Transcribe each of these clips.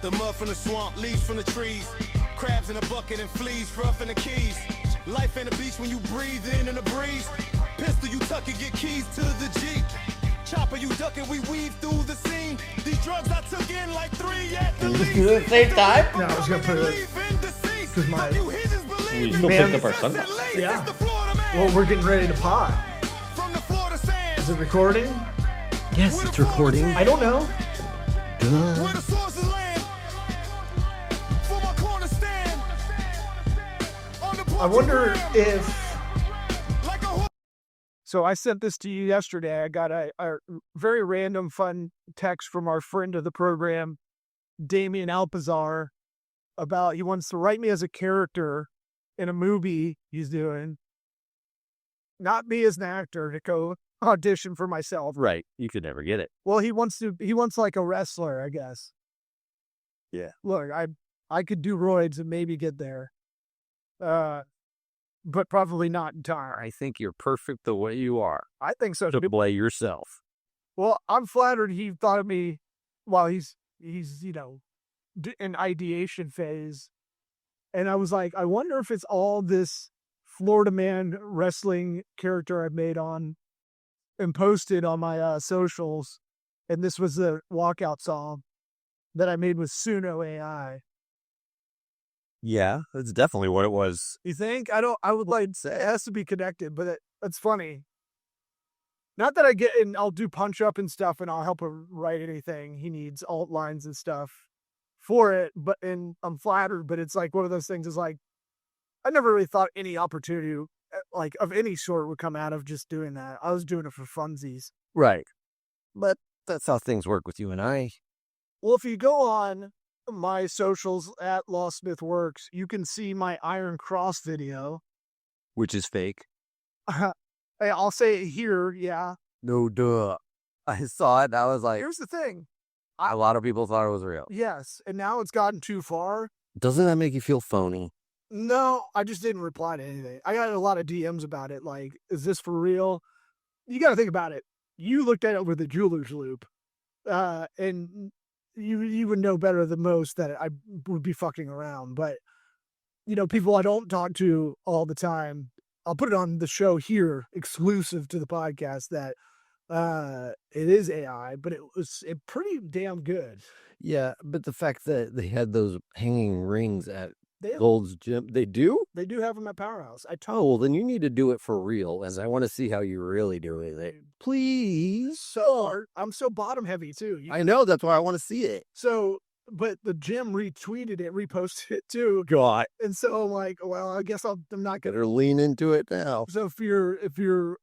The mud from the swamp, leaves from the trees. Crabs in a bucket and fleas, rough in the keys. Life in the beach when you breathe in the breeze. Pistol you tuck and get keys to the Jeep. Chopper you duck and we weave through the scene. These drugs I took in like 3 at the least. Do it at the same time? No, I was gonna put it because my We still picked up our sunglasses. yeah. Well, we're getting ready to pod. Is it recording? Yes, it's recording. I don't know. Where the sources land. For my corner stand. On the I wonder if. like a So I sent this to you yesterday. I got a very random, fun text from our friend of the program, Damien Alpazar, about he wants to write me as a character in a movie he's doing. Not me as an actor to go audition for myself. Right. You could never get it. Well, he wants like a wrestler, I guess. Yeah. Look, I could do roids and maybe get there. But probably not in time. I think you're perfect the way you are. I think so To too. play yourself. Well, I'm flattered he thought of me while he's in ideation phase. And I was like, I wonder if it's all this Florida man wrestling character I made on and posted on my socials. And this was the walkout song that I made with Suno AI. Yeah, that's definitely what it was. You think? I would like to say it has to be connected, but it's funny. Not that I'll do punch up and stuff and I'll help him write anything. He needs alt lines and stuff for it, and I'm flattered, but it's like one of those things is like, I never really thought any opportunity like of any sort would come out of just doing that. I was doing it for funsies. Right. But that's how things work with you and I. Well, if you go on my socials at LawSmithWorks, you can see my Iron Cross video. Which is fake. I'll say it here, yeah. No duh. I saw it and I was like, Here's the thing. a lot of people thought it was real. Yes, and now it's gotten too far. Doesn't that make you feel phony? No, I just didn't reply to anything. I got a lot of DMs about it. Like, is this for real? You got to think about it. You looked at it with a jeweler's loop, and you would know better than most that I would be fucking around. But, people I don't talk to all the time, I'll put it on the show here, exclusive to the podcast, that it is AI, but it was pretty damn good. Yeah, but the fact that they had those hanging rings at They Gold's Gym, they do? They do have them at Powerhouse. Oh, well, then you need to do it for real, as I want to see how you really do it. Please. I'm so bottom heavy too. I know, that's why I want to see it. So, but the gym retweeted it, reposted it too. God. And so I'm like, well, I guess I'm not going to. Better lean into it now. So if you're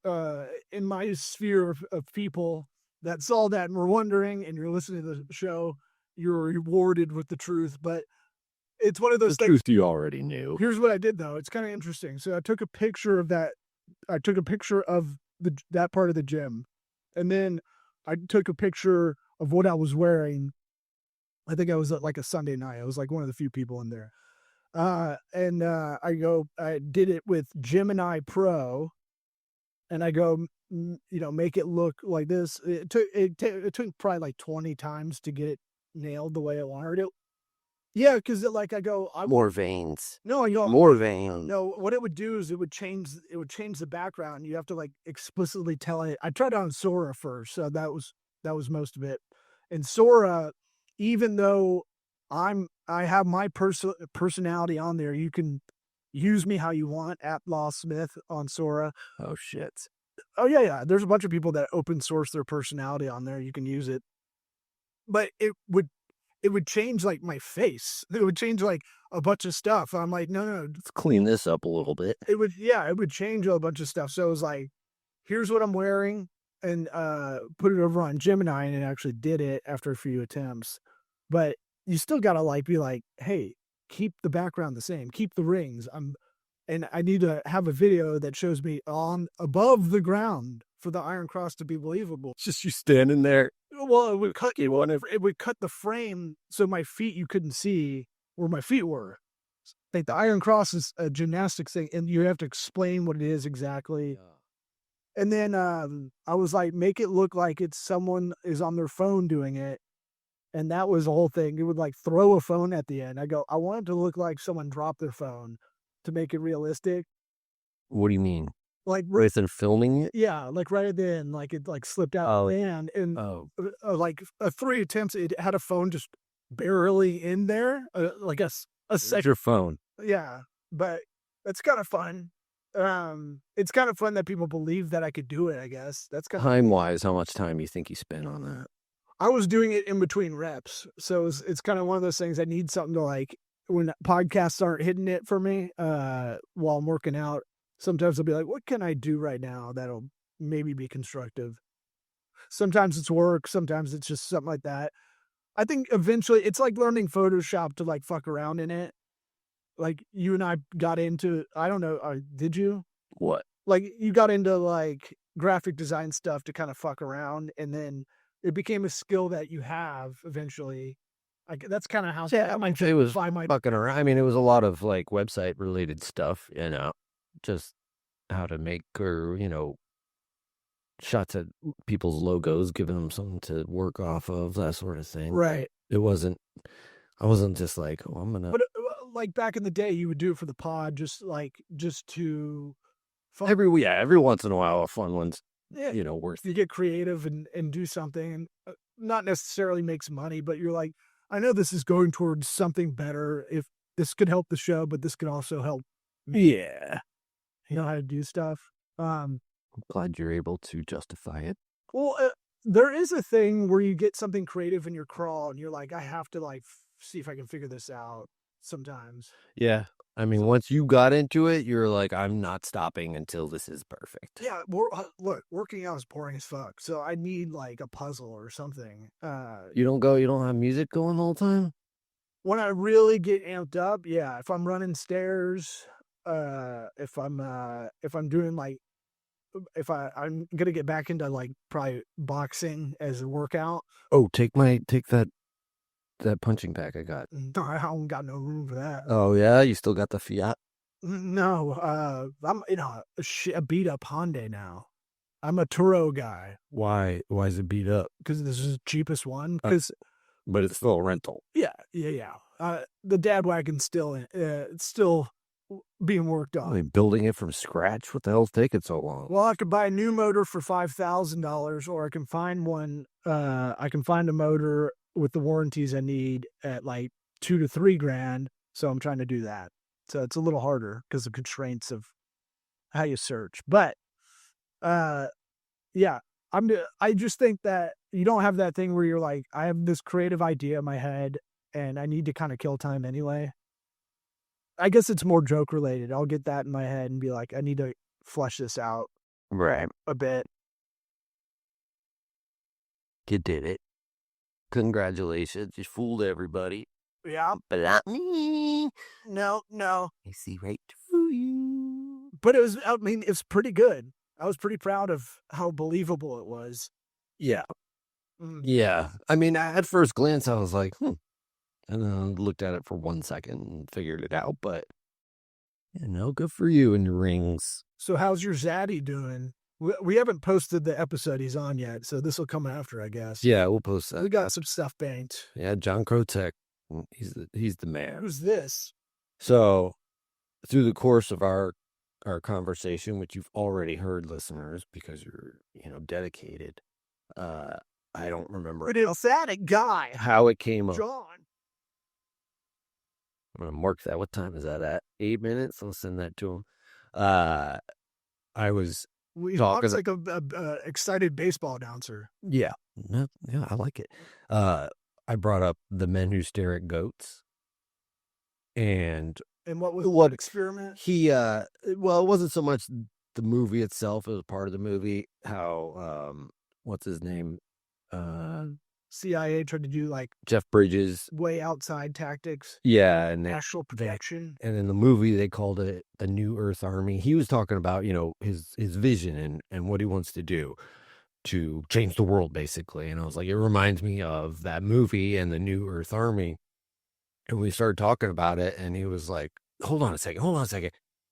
in my sphere of people that saw that and were wondering and you're listening to the show, you're rewarded with the truth. But it's one of those things. Truth you already knew. Here's what I did though. It's kind of interesting. So I took a picture of that. I took a picture of that part of the gym. And then I took a picture of what I was wearing. I think I was at like a Sunday night. I was like one of the few people in there. I did it with Gemini Pro, and I go, make it look like this. It took probably like 20 times to get it nailed the way I wanted it. Yeah, because More veins. No, More veins. No, what it would do is it would change the background. You have to like explicitly tell it. I tried it on Sora first, so that was most of it. And Sora, even though I have my personality on there, you can use me how you want at LawSmith on Sora. Oh shit. Oh yeah. There's a bunch of people that open source their personality on there. You can use it, but it would change like my face. It would change like a bunch of stuff. I'm like, no. Let's clean this up a little bit. It would change a bunch of stuff. So it was like, here's what I'm wearing, and put it over on Gemini, and it actually did it after a few attempts. But you still gotta be like, hey, keep the background the same, keep the rings. And I need to have a video that shows me on above the ground for the Iron Cross to be believable. It's just you standing there. Well, it would cut the frame so my feet, you couldn't see where my feet were. Like the Iron Cross is a gymnastics thing, and you have to explain what it is exactly. Yeah. And then I was like, make it look like it's someone is on their phone doing it, And that was the whole thing. It would like throw a phone at the end. I want it to look like someone dropped their phone to make it realistic. What do you mean? Like, Rather than filming it? yeah, like right at the end, like it like slipped out of the hand. And like 3 attempts, it had a phone just barely in there. Like a second. Your phone. Yeah, but it's kind of fun. It's kind of fun that people believe that I could do it, I guess. That's kind of Time-wise, how much time you think you spent on that? I was doing it in between reps. So it's kind of one of those things. I need something to like, when podcasts aren't hitting it for me, while I'm working out, sometimes I'll be like, what can I do right now that'll maybe be constructive? Sometimes it's work. Sometimes it's just something like that. I think eventually it's like learning Photoshop to like fuck around in it. Like you and I got into, I don't know, did you? What? Like you got into like graphic design stuff to kind of fuck around, and then it became a skill that you have eventually. Like that's kind of how. Yeah, I might say it was fucking around. I mean, it was a lot of like website related stuff, just how to make or shots at people's logos, giving them something to work off of, that sort of thing. Right. I wasn't just like, oh, I'm gonna. But like back in the day, you would do it for the pod, just to. Every once in a while, a fun one's worth. You get creative and do something, and not necessarily makes money, but you're like, I know this is going towards something better. If this could help the show, but this could also help me. Yeah. You know how to do stuff. I'm glad you're able to justify it. Well, there is a thing where you get something creative in your crawl, and you're like, I have to like see if I can figure this out sometimes. Yeah. I mean, once you got into it, you're like, I'm not stopping until this is perfect. Yeah. Look, working out is boring as fuck. So I need like a puzzle or something. You don't have music going the whole time? When I really get amped up, yeah. If I'm running stairs, if I'm doing like, I'm going to get back into like probably boxing as a workout. Oh, take that punching bag I got. No, I don't got no room for that. Oh yeah, you still got the Fiat? No, I'm a beat up Hyundai now. I'm a Turo guy. Why is it beat up? Because this is the cheapest one. But it's still a rental. Yeah. The dad wagon's still it's still being worked on. Are they building it from scratch? What the hell's taking so long? Well, I could buy a new motor for $5,000, or I can find one. I can find a motor with the warranties I need at like $2,000 to $3,000. So I'm trying to do that. So it's a little harder because of constraints of how you search. But yeah, I just think that you don't have that thing where you're like, I have this creative idea in my head and I need to kind of kill time anyway. I guess it's more joke related. I'll get that in my head and be like, I need to flesh this out a bit. You did it. Congratulations. You fooled everybody. Yeah. But not me. No. I see right through you. But it's pretty good. I was pretty proud of how believable it was. Yeah. Yeah. I mean, at first glance, I was like, And then I looked at it for 1 second and figured it out. But, good for you and your rings. So how's your Zaddy doing? We haven't posted the episode he's on yet, so this will come after, I guess. Yeah, we'll post that. We got some stuff banked. Yeah, John Krotek. He's the man. Who's this? So, through the course of our conversation, which you've already heard, listeners, because you're dedicated. I don't remember. But idiosyncratic guy. How it came up. John. I'm gonna mark that. What time is that at? 8 minutes. I'll send that to him. I was. We talks like a excited baseball announcer. Yeah, I like it. I brought up The Men Who Stare at Goats, and what was what experiment? He well, it wasn't so much the movie itself; it was part of the movie. How what's his name? CIA tried to do like Jeff Bridges way outside tactics. Yeah, and national protection. And in the movie, they called it the New Earth Army. He was talking about his vision and what he wants to do to change the world, basically. And I was like, it reminds me of that movie and the New Earth Army. And we started talking about it, and he was like, hold on a second.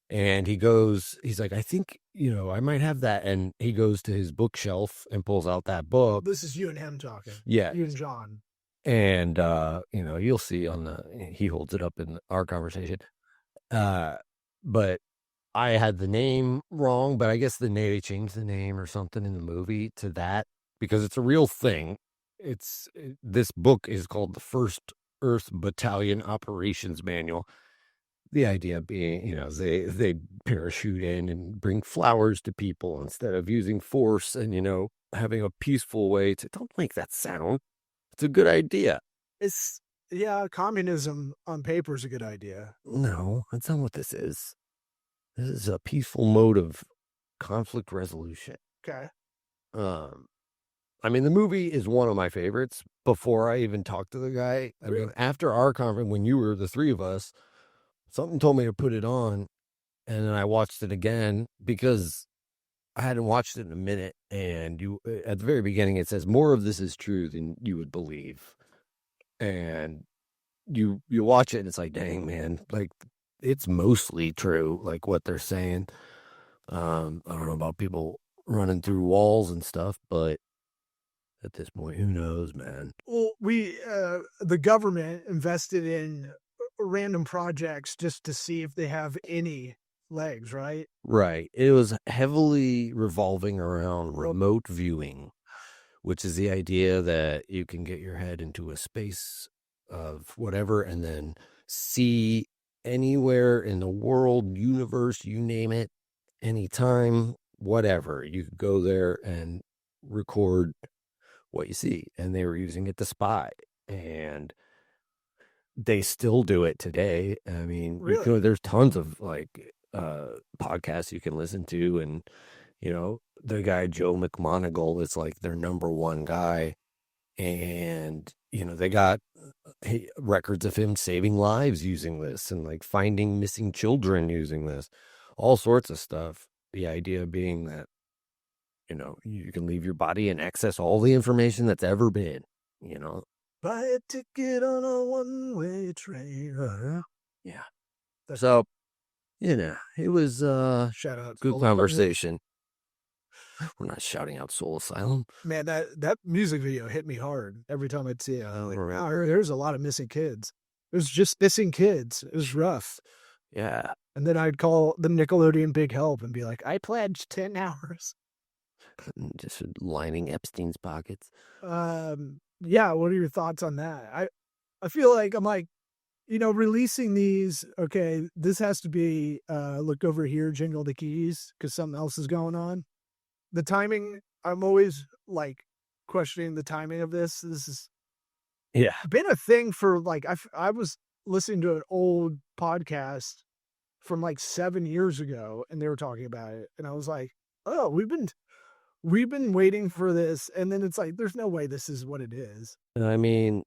And he's like, I think, I might have that. And he goes to his bookshelf and pulls out that book. This is you and him talking. Yeah. You and John. And, you'll see he holds it up in our conversation. But I had the name wrong, but I guess they changed the name or something in the movie to that because it's a real thing. This book is called the First Earth Battalion Operations Manual. The idea being, they parachute in and bring flowers to people instead of using force and, having a peaceful way to, don't make that sound. It's a good idea. Communism on paper is a good idea. No, that's not what this is. This is a peaceful mode of conflict resolution. Okay. I mean, the movie is one of my favorites before I even talked to the guy. I mean, after our conference, when you were the three of us, something told me to put it on, and then I watched it again because I hadn't watched it in a minute. And at the very beginning, it says more of this is true than you would believe. And you watch it, and it's like, dang, man, like it's mostly true, like what they're saying. I don't know about people running through walls and stuff, but at this point, who knows, man? Well, the government invested in random projects just to see if they have any legs, right? Right. It was heavily revolving around remote viewing, which is the idea that you can get your head into a space of whatever and then see anywhere in the world, universe, you name it, anytime, whatever. You could go there and record what you see. And they were using it to spy. And they still do it today. I mean, Really? there's tons of podcasts you can listen to. And, the guy, Joe McMoneagle, is like their number one guy. And, they got records of him saving lives using this and like finding missing children using this, all sorts of stuff. The idea being that, you can leave your body and access all the information that's ever been, Buy a ticket on a one-way train. Yeah. So, it was Shout out good conversation. We're not shouting out Soul Asylum. Man, that music video hit me hard every time I'd see it. There's a lot of missing kids. It was just missing kids. It was rough. Yeah. And then I'd call the Nickelodeon Big Help and be like, I pledged 10 hours. Just lining Epstein's pockets. Yeah, what are your thoughts on that? I feel like I'm like, releasing these, okay, this has to be look over here, jingle the keys, because something else is going on. The timing, I'm always like questioning the timing of this. This is been a thing for like, I was listening to an old podcast from like 7 years ago, and they were talking about it, and I was like, oh, we've been waiting for this, and then it's like, there's no way this is what it is. I mean,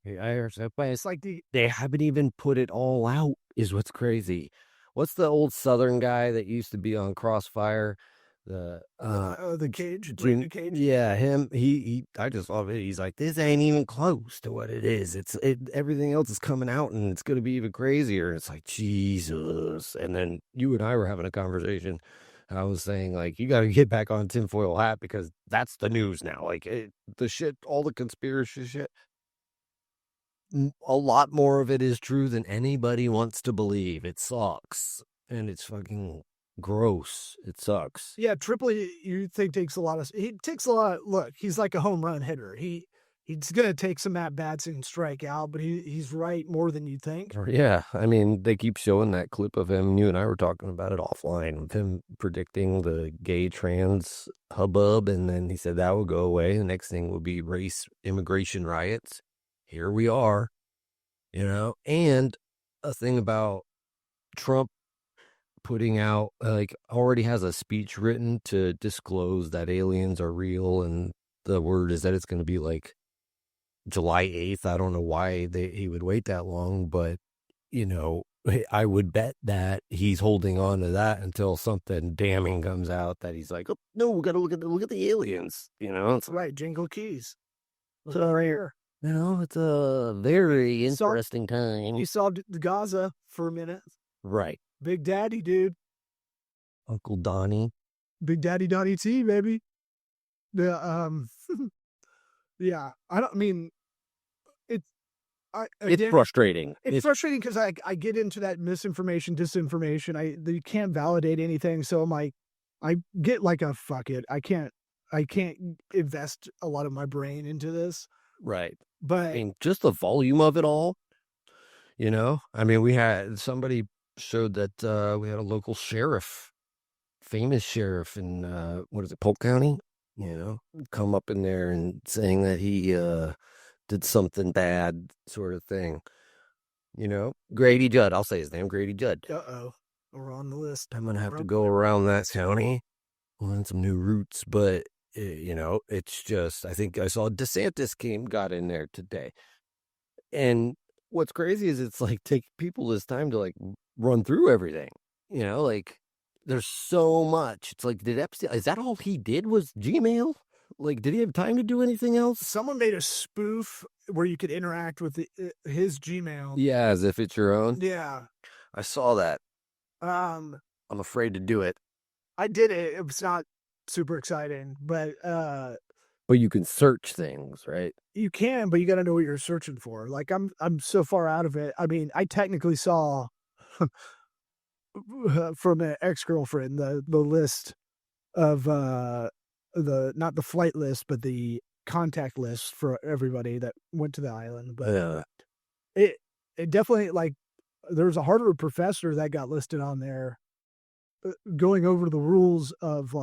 it's like they haven't even put it all out, is what's crazy. What's the old Southern guy that used to be on Crossfire? The Cage. Yeah, him. I just love it. He's like, this ain't even close to what it is. Everything else is coming out, and it's gonna be even crazier. It's like, Jesus. And then you and I were having a conversation. I was saying, like, you got to get back on tinfoil hat because that's the news now. Like, the shit, all the conspiracy shit, a lot more of it is true than anybody wants to believe. It sucks. And it's fucking gross. It sucks. Yeah, Tripoli, you think takes a lot. Look, he's like a home run hitter. He's going to take some at-bats and strike out, but he's right more than you think. Yeah, I mean, they keep showing that clip of him. You and I were talking about it offline, with him predicting the gay trans hubbub, and then he said that would go away. The next thing would be race immigration riots. Here we are, and a thing about Trump putting out, like, already has a speech written to disclose that aliens are real, and the word is that it's going to be like July 8th. I don't know why he would wait that long, but I would bet that he's holding on to that until something damning comes out that he's like, oh no, we got to look at the aliens. It's right, jingle keys. So right here, it's a very interesting time. You saw Gaza for a minute, right? Big Daddy, dude. Uncle Donnie. Big Daddy Donnie T, baby. Yeah, I don't mean, It's frustrating. It's frustrating because I get into that misinformation, disinformation. You can't validate anything. So I'm like, I get like a fuck it. I can't invest a lot of my brain into this. Right. But I mean, just the volume of it all, I mean, we had somebody showed that we had a local sheriff, famous sheriff in, Polk County, come up in there and saying that he did something bad sort of thing. Grady Judd. I'll say his name, Grady Judd. Uh-oh. We're on the list. I'm going to have to go around that county, learn some new routes, but, it's just, I think I saw DeSantis got in there today. And what's crazy is it's like take people this time to like run through everything, like there's so much. It's like, is that all he did was Gmail? Like, did he have time to do anything else? Someone made a spoof where you could interact with his Gmail. Yeah, as if it's your own. Yeah. I saw that. I'm afraid to do it. I did it. It was not super exciting, but you can search things, right? You can, but you got to know what you're searching for. Like I'm so far out of it. I mean, I technically saw from an ex-girlfriend the list of not the flight list, but the contact list for everybody that went to the island. But it definitely, like, there was a Harvard professor that got listed on there going over the rules of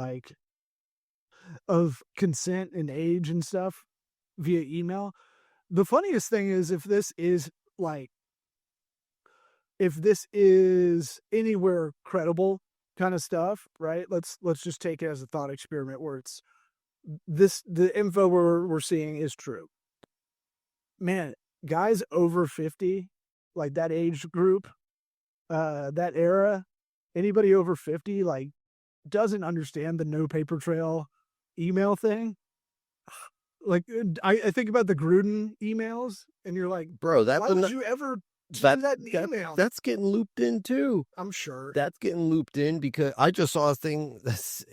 consent and age and stuff via email. The funniest thing is if this is anywhere credible kind of stuff, right? Let's just take it as a thought experiment where it's the info we're seeing is true. Man, guys over 50, like that age group, that era, anybody over 50, like, doesn't understand the no paper trail email thing. Like, I think about the Gruden emails, and you're like, bro, why would you ever do that in email? That's getting looped in too. I'm sure that's getting looped in because I just saw a thing that's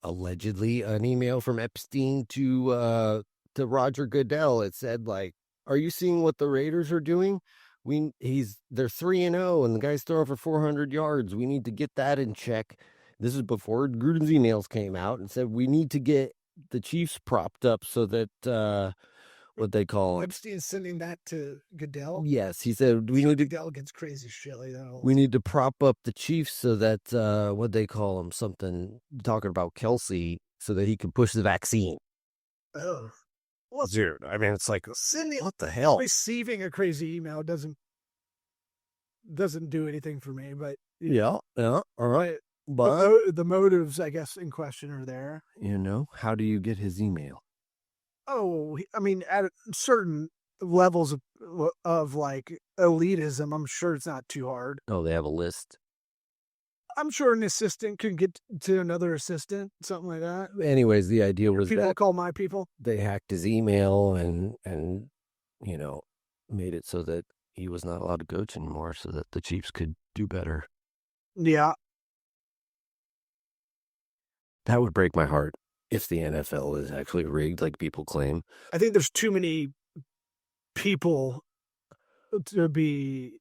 allegedly an email from Epstein to Roger Goodell. It said, like, are you seeing what the Raiders are doing? They're 3-0 and the guy's throwing for 400 yards. We need to get that in check. This is before Gruden's emails came out and said we need to get the Chiefs propped up so that what they call Epstein's sending that to Goodell. Yes, he said Goodell gets crazy shit like that. We need to prop up the Chiefs so that what they call him, something talking about Kelsey, so that he can push the vaccine. Oh, well, dude, I mean, it's like sending, what the hell? Receiving a crazy email doesn't do anything for me, but yeah, all right. But the motives, I guess, in question are there. How do you get his email? Oh, I mean, at certain levels of like elitism, I'm sure it's not too hard. Oh, they have a list. I'm sure an assistant could get to another assistant, something like that. Anyways, the idea was people call my people. They hacked his email and made it so that he was not allowed to coach anymore, so that the Chiefs could do better. Yeah. That would break my heart if the NFL is actually rigged like people claim. I think there's too many people to be...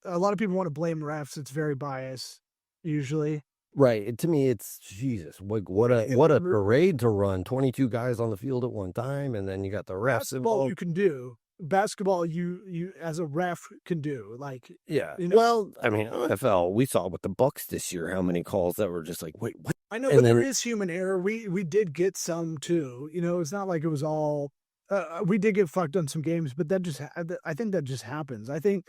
A lot of people want to blame refs. It's very biased, usually. Right. And to me, it's Jesus. What a parade to run. 22 guys on the field at one time, and then you got the refs Basketball involved. You can do. Basketball, you as a ref can do. Like, yeah. Well, I mean, NFL, we saw with the Bucks this year how many calls that were just like, wait, what? I know, but there is human error. We did get some too. It's not like it was all. We did get fucked on some games, but I think that just happens. I think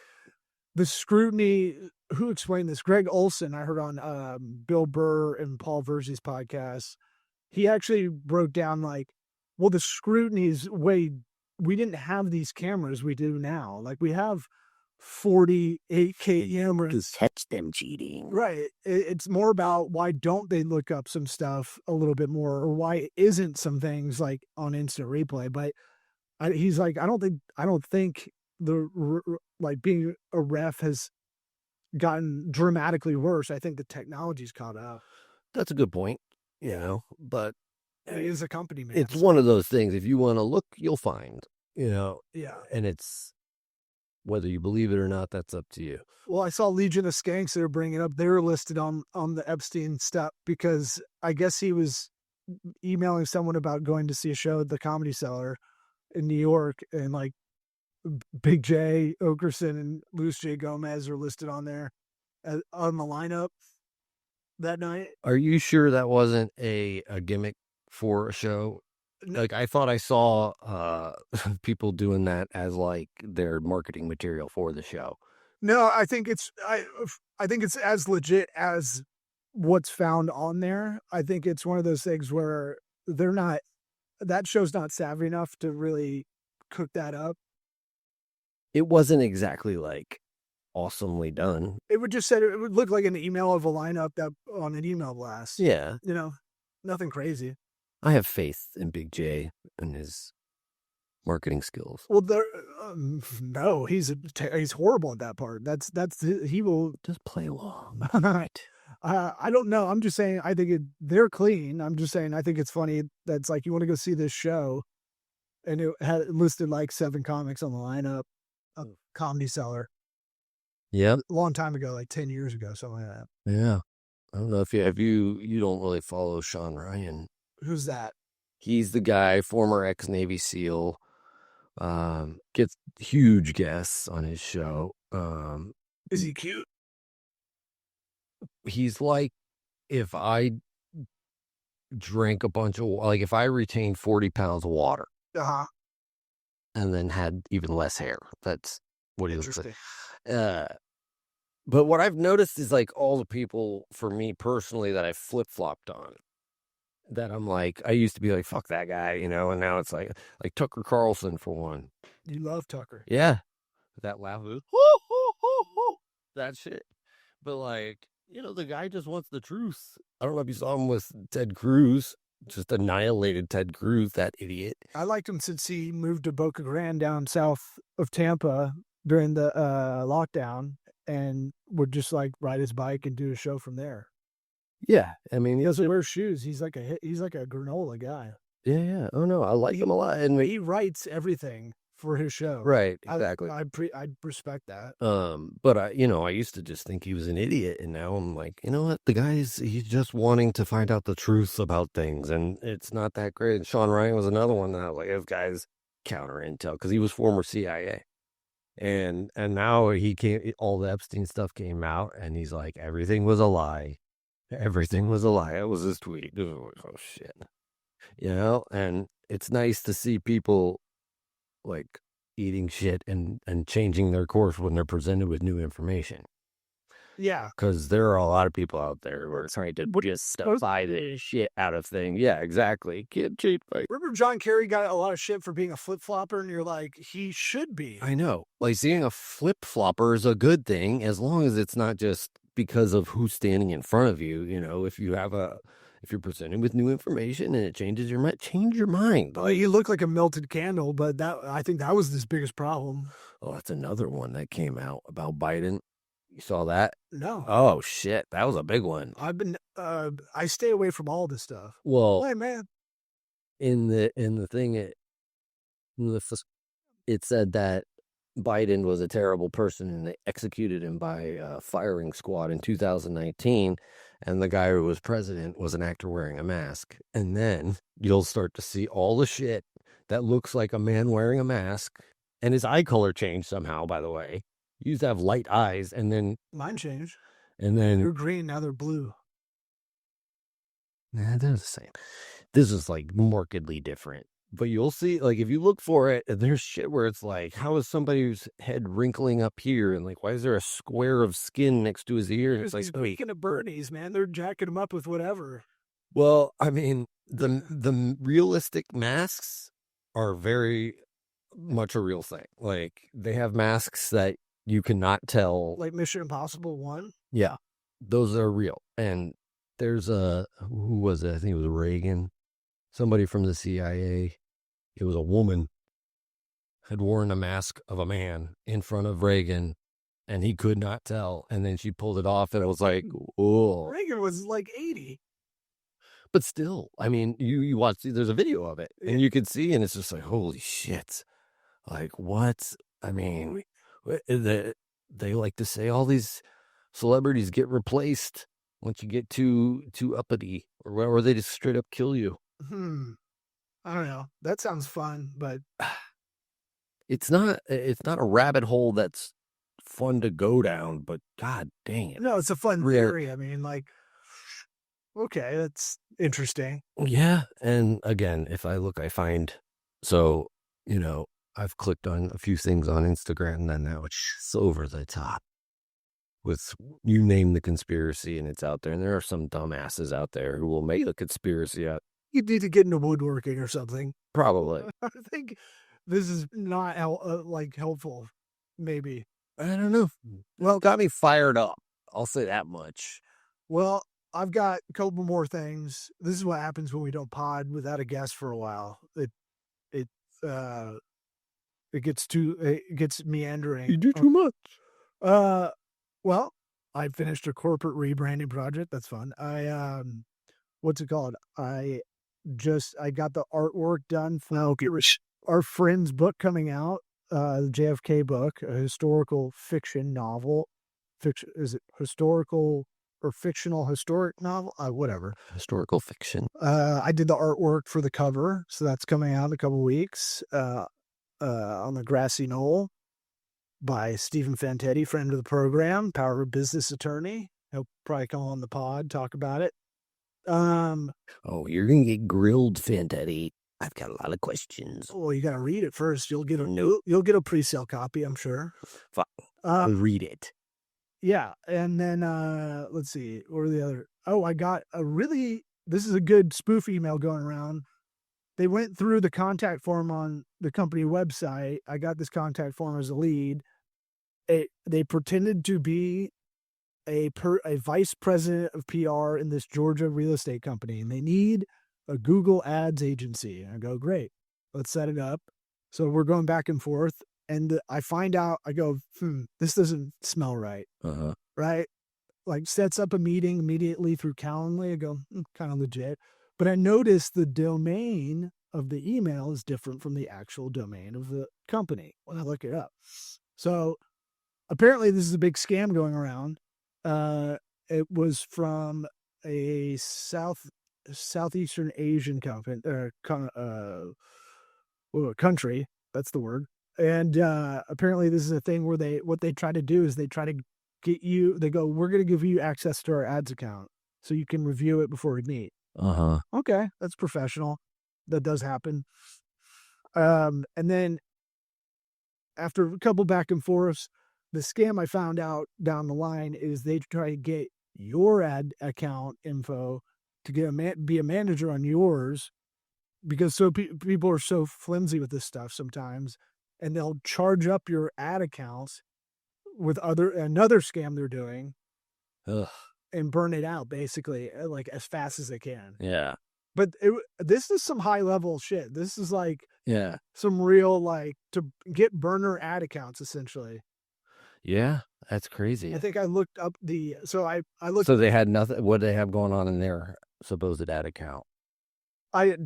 the scrutiny. Who explained this? Greg Olson, I heard on Bill Burr and Paul Verzi's podcast. He actually broke down like, well, the scrutiny is way. We didn't have these cameras we do now. Like, we have 48K cameras. To catch them cheating. Right. It's more about why don't they look up some stuff a little bit more, or why isn't some things like on instant replay. But he's like, I don't think like being a ref has gotten dramatically worse. I think the technology's caught up. That's a good point. But it is a company, man. It's one of those things. If you want to look, you'll find, Yeah. And it's whether you believe it or not, that's up to you. Well, I saw Legion of Skanks they were bringing up. They were listed on the Epstein stuff because I guess he was emailing someone about going to see a show at the Comedy Cellar in New York, and like Big J Okerson and Luis J Gomez are listed on there on the lineup that night. Are you sure that wasn't a gimmick for a show? Like, I thought I saw people doing that as like their marketing material for the show. No, I think it's as legit as what's found on there. I think it's one of those things where that show's not savvy enough to really cook that up. It wasn't exactly like awesomely done. It would look like an email of a lineup that on an email blast. Yeah. Nothing crazy. I have faith in Big J and his marketing skills. Well, no, he's horrible at that part. He will just play along. I don't know. I'm just saying. I think they're clean. I'm just saying. I think it's funny. That's like you want to go see this show, and it had listed like 7 comics on the lineup. A Comedy Cellar. Yep. A long time ago, like 10 years ago, something like that. Yeah. I don't know if you don't really follow Sean Ryan. Who's that? He's the guy, former ex-Navy SEAL, gets huge guests on his show. Is he cute? He's like, if I drank if I retained 40 pounds of water and then had even less hair, that's what he looks like. But what I've noticed is like all the people, for me personally, that I flip-flopped on, that I'm like, I used to be like, fuck that guy, and now it's like Tucker Carlson for one. You love Tucker. Yeah. That laugh was, that shit. But like, the guy just wants the truth. I don't know if you saw him with Ted Cruz, just annihilated Ted Cruz, that idiot. I liked him since he moved to Boca Grande down south of Tampa during the lockdown and would just like ride his bike and do a show from there. Yeah, I mean, he doesn't wear shoes. He's like a granola guy. Yeah. Oh no, I like him a lot, and he writes everything for his show. Right, exactly. I respect that. But I used to just think he was an idiot, and now I'm like, you know what? The he's just wanting to find out the truth about things, and it's not that great. And Sean Ryan was another one that I was like, this guy's counter intel because he was former CIA. And now all the Epstein stuff came out, and he's like, everything was a lie. Everything was a lie. It was his tweet. Oh, shit. And it's nice to see people like eating shit and changing their course when they're presented with new information. Yeah. Because there are a lot of people out there who are trying to justify the shit out of things. Yeah, exactly. Get cheap. Remember John Kerry got a lot of shit for being a flip-flopper, and you're like, he should be. I know. Like, seeing a flip-flopper is a good thing as long as it's not just because of who's standing in front of you. If you're presented with new information and it changes your mind, change your mind. Well, you look like a melted candle, but I think that was his biggest problem. Oh, that's another one that came out about Biden. You saw that? No. Oh shit, that was a big one. I stay away from all this stuff. Well, hey man, in the thing, it said that Biden was a terrible person and they executed him by firing squad in 2019, and the guy who was president was an actor wearing a mask. And then you'll start to see all the shit that looks like a man wearing a mask, and his eye color changed somehow, by the way. You used to have light eyes, and then mine changed. And then they're green, now they're blue. Nah, they're the same. This is like markedly different. But you'll see, like, if you look for it, there's shit where it's like, how is somebody's head wrinkling up here? And like, why is there a square of skin next to his ear? It's like, speaking of Bernie's, man, they're jacking him up with whatever. Well, I mean, the realistic masks are very much a real thing. Like, they have masks that you cannot tell. Like Mission Impossible 1? Yeah, those are real. And there's who was it? I think it was Reagan. Somebody from the CIA. It was a woman had worn a mask of a man in front of Reagan, and he could not tell. And then she pulled it off, and it was like, oh. Reagan was like 80. But still, I mean, you watch, there's a video of it, and you can see, and it's just like, holy shit. Like, what? I mean, They like to say all these celebrities get replaced once you get too uppity, or they just straight up kill you. I don't know. That sounds fun, but it's not a rabbit hole that's fun to go down, but god dang it. No, it's a fun theory. I mean, like, okay, that's interesting. Yeah. And again, if I look, I find, so, I've clicked on a few things on Instagram, and then now it's over the top with, you name the conspiracy, and it's out there. And there are some dumbasses out there who will make a conspiracy out. You need to get into woodworking or something. Probably. I think this is not helpful. Maybe. I don't know. Well, got me fired up. I'll say that much. Well, I've got a couple more things. This is what happens when we don't pod without a guest for a while. It gets meandering. You do too much. Well, I finished a corporate rebranding project. That's fun. What's it called? I got the artwork done for our friend's book coming out, the JFK book, a historical fiction novel. Is it historical or fictional historic novel? Whatever. Historical fiction. I did the artwork for the cover, so that's coming out in a couple weeks. On the Grassy Knoll by Stephen Fantetti, friend of the program, power of business attorney. He'll probably come on the pod, talk about it. Oh, you're gonna get grilled, Fantetti. I've got a lot of questions. Well, you gotta read it first. You'll get a pre-sale copy, I'm sure. Fine. I'll read it. Yeah, and then let's see, what are the other? Oh, I got this is a good spoof email going around. They went through the contact form on the company website. I got this contact form as a lead. They pretended to be a vice president of PR in this Georgia real estate company, and they need a Google Ads agency. And I go, great, let's set it up. So we're going back and forth, and I find out, I go, this doesn't smell right. Right? Like, sets up a meeting immediately through Calendly. I go, kind of legit. But I noticed the domain of the email is different from the actual domain of the company when I look it up. So apparently this is a big scam going around. It was from a Southeastern Asian company, country. That's the word. And apparently this is a thing where what they try to do is they try to get you. They go, we're going to give you access to our ads account so you can review it before we meet. Okay, that's professional. That does happen. And then after a couple back and forths, the scam I found out down the line is they try to get your ad account info to be a manager on yours, because people are so flimsy with this stuff sometimes, and they'll charge up your ad accounts with another scam they're doing. Ugh. And burn it out, basically, like as fast as they can. Yeah. But this is some high level shit. This is like some real, like, to get burner ad accounts, essentially. Yeah, that's crazy. I think I looked up I looked. So they had nothing. What do they have going on in their supposed ad account? They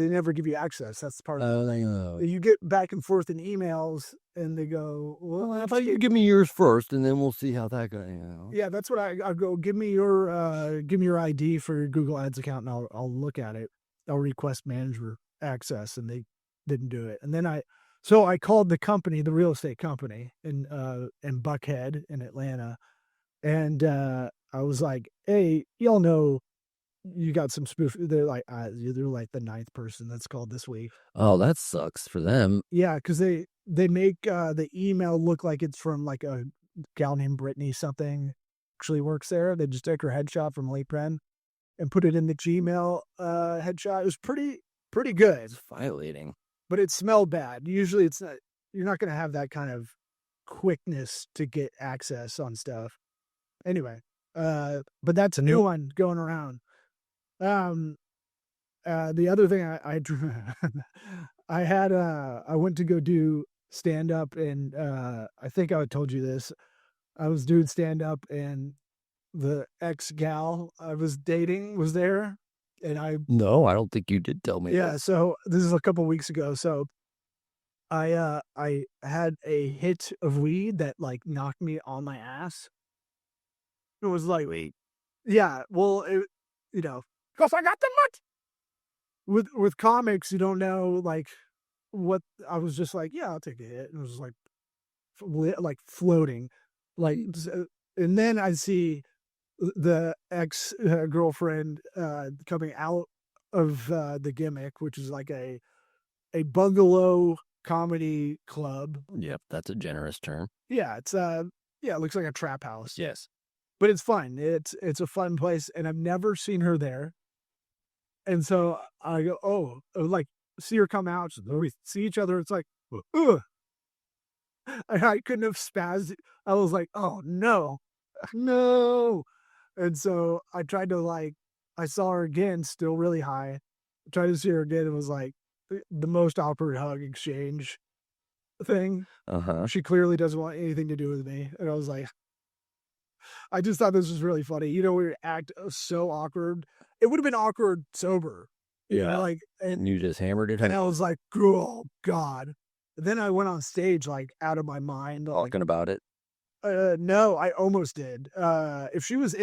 never give you access. That's part of it. You get back and forth in emails, and they go, well, how about you give me yours first, and then we'll see how that goes. Yeah, that's what I go, give me your ID for your Google Ads account, and I'll look at it. I'll request manager access, and they didn't do it. And then I called the company, the real estate company in Buckhead in Atlanta, and I was like, hey, y'all know you got some spoof. They're like the ninth person that's called this week. Oh, that sucks for them. Yeah, because they make the email look like it's from like a gal named Brittany something actually works there. They just take her headshot from Lee Pren and put it in the Gmail headshot. It was pretty good. It's violating. But it smelled bad. Usually it's not. You're not going to have that kind of quickness to get access on stuff. Anyway, but that's a new one going around. The other thing I went to go do stand up, and I think I told you this. I was doing stand up, and the ex gal I was dating was there, and No, I don't think you did tell me. Yeah, that. so this is a couple weeks ago. So I had a hit of weed that like knocked me on my ass. It was like, Wait. yeah, well, you know, because I got the nut. With comics, you don't know like what. I was just like, yeah, I'll take a hit. And it was like floating, like, and then I see the ex girlfriend coming out of the gimmick, which is like a bungalow comedy club. Yep, that's a generous term. Yeah, it's it looks like a trap house. Yes. But it's fun. It's a fun place, and I've never seen her there. And so I go, oh, like see her come out. We see each other. It's like, ugh. I couldn't have spazzed. I was like, oh no, no. And so I tried to I saw her again, still really high. I tried to see her again. It was like the most awkward hug exchange thing. She clearly doesn't want anything to do with me. And I was like, I just thought this was really funny. We would act so awkward. It would have been awkward sober. Yeah. And you just hammered it. And I was like, oh God. Then I went on stage, out of my mind. Talking about it. No, I almost did. If she was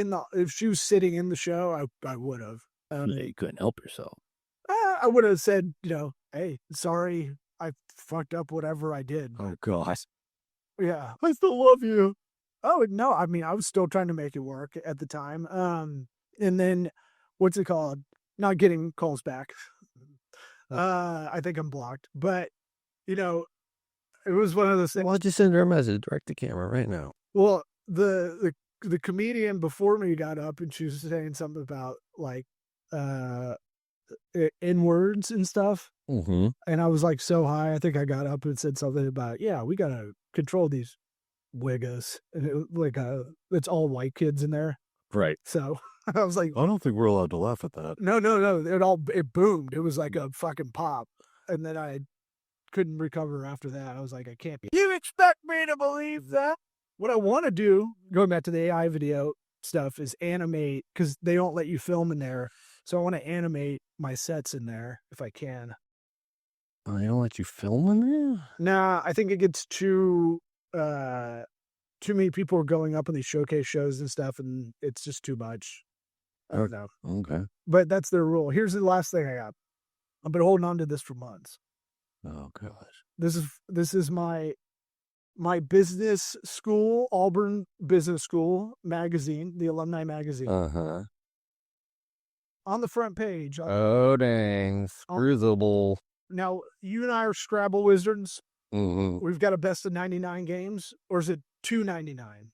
sitting in the show, I would have. You couldn't help yourself. I would have said, hey, sorry, I fucked up whatever I did. Oh gosh. Yeah, I still love you. Oh no, I mean, I was still trying to make it work at the time. And then what's it called? Not getting calls back. I think I'm blocked, but it was one of those things. Why don't you send her a message? Direct the camera right now. Well, the comedian before me got up and she was saying something about N-words and stuff. Mm-hmm. And I was so high, I think I got up and said something about, yeah, we got to control these wiggas. And it was it's all white kids in there. Right. So I was like, I don't think we're allowed to laugh at that. No. It boomed. It was like a fucking pop. And then I couldn't recover after that. I was like, I can't be. You expect me to believe that? What I want to do, going back to the AI video stuff, is animate, because they don't let you film in there. So I want to animate my sets in there if I can. Oh, they don't let you film in there? Nah, I think it gets too many people are going up on these showcase shows and stuff, and it's just too much. I don't know. Okay. But that's their rule. Here's the last thing I got. I've been holding on to this for months. Oh gosh. This is my business school, Auburn Business School magazine, the alumni magazine. Uh-huh. On the front page. Oh dang. Scrabble. Now, you and I are Scrabble wizards. Mm-hmm. We've got a best of 99 games, or is it 299?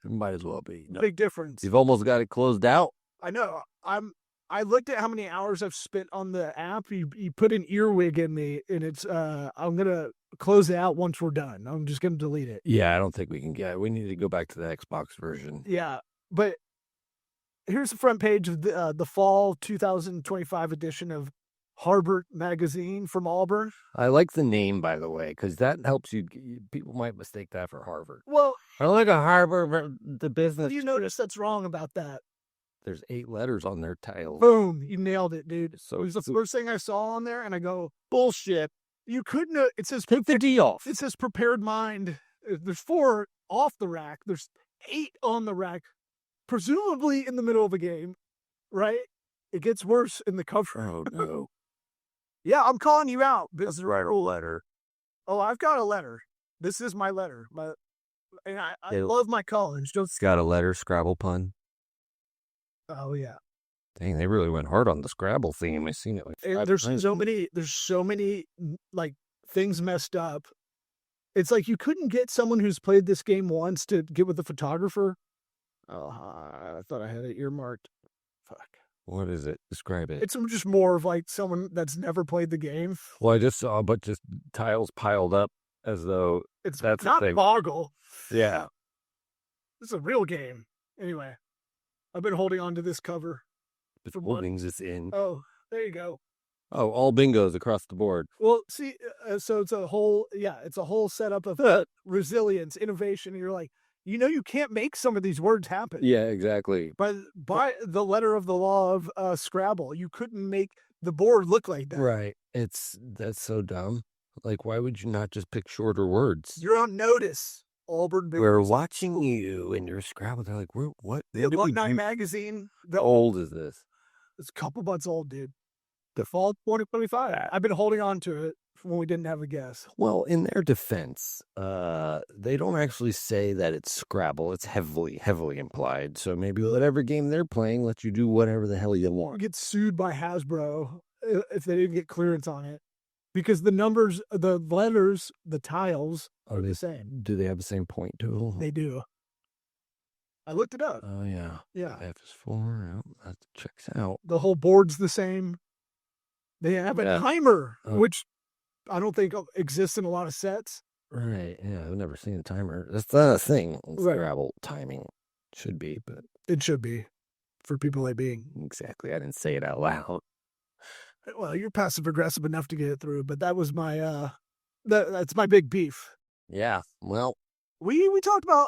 Might as well be. No. Big difference. You've almost got it closed out. I know. I looked at how many hours I've spent on the app. You put an earwig in me, and it's I'm gonna close it out once we're done. I'm just gonna delete it. Yeah, I don't think we can get it. We need to go back to the Xbox version. Yeah, but here's the front page of the fall 2025 edition of Harbert Magazine from Auburn. I like the name, by the way, because that helps you. People might mistake that for Harvard. Well, I like a Harvard, the business. You notice that's wrong about that. There's 8 letters on their title. Boom, you nailed it, dude. So it was the first thing I saw on there, and I go, bullshit. You couldn't. It says take the D off. It says prepared mind. There's 4 off the rack. There's 8 on the rack, presumably in the middle of a game, right? It gets worse in the cover. Oh no. Yeah, I'm calling you out. This is right. A letter. Oh, I've got a letter. This is my letter. And I love my college. It's got a letter Scrabble pun. Oh yeah. Dang, they really went hard on the Scrabble theme. I've seen it. There's so many things messed up. It's like you couldn't get someone who's played this game once to get with the photographer. Oh, I thought I had it earmarked. Fuck. What is it? Describe it. It's just more of someone that's never played the game. Well, I just saw a bunch of tiles piled up as though that's not Boggle. Yeah. It's a real game. Anyway, I've been holding on to this cover. The holdings is in. Oh, there you go. Oh, all bingos across the board. Well, see, so it's a whole setup of resilience, innovation. And you're like, you can't make some of these words happen. Yeah, exactly. But by the letter of the law of Scrabble, you couldn't make the board look like that. Right. That's so dumb. Like, why would you not just pick shorter words? You're on notice, Auburn. We're watching you in your Scrabble. They're like, what? The Alumni Magazine. How old is this? It's a couple months old, dude. The fall 2025. I've been holding on to it from when we didn't have a guest. Well, in their defense, they don't actually say that it's Scrabble. It's heavily implied. So maybe whatever game they're playing lets you do whatever the hell you want. Get sued by Hasbro if they didn't get clearance on it. Because the numbers, the letters, the tiles are the same. Do they have the same point total? They do. I looked it up. Oh, yeah. Yeah. F is 4. Oh, that checks out. The whole board's the same. They have a timer, which I don't think exists in a lot of sets. Right. Yeah, I've never seen a timer. That's not a thing. Right. Scrabble timing should be, but it should be for people like being. Exactly. I didn't say it out loud. Well, you're passive aggressive enough to get it through, but that was my that's my big beef. Yeah. Well, we talked about,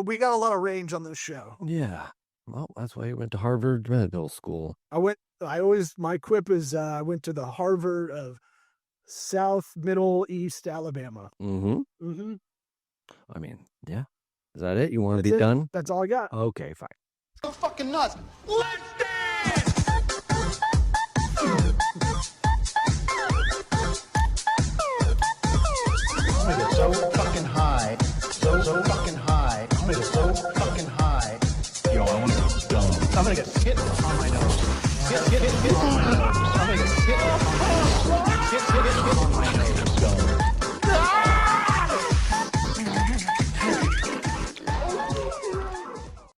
we got a lot of range on this show. Yeah. Well, that's why you went to Harvard Medical School. My quip is I went to the Harvard of South, Middle, East Alabama. Mm-hmm. Mm-hmm. I mean, yeah. Is that it? You want to be done? That's all I got. Okay, fine. So fucking nuts. Let's dance! I'm gonna get so fucking high. So fucking high. I'm gonna get so fucking high. Yo, I wanna get dumb. I'm gonna get skit on my nose. Skit on my nose. I'm gonna get skit on my nose. Skit on my nose.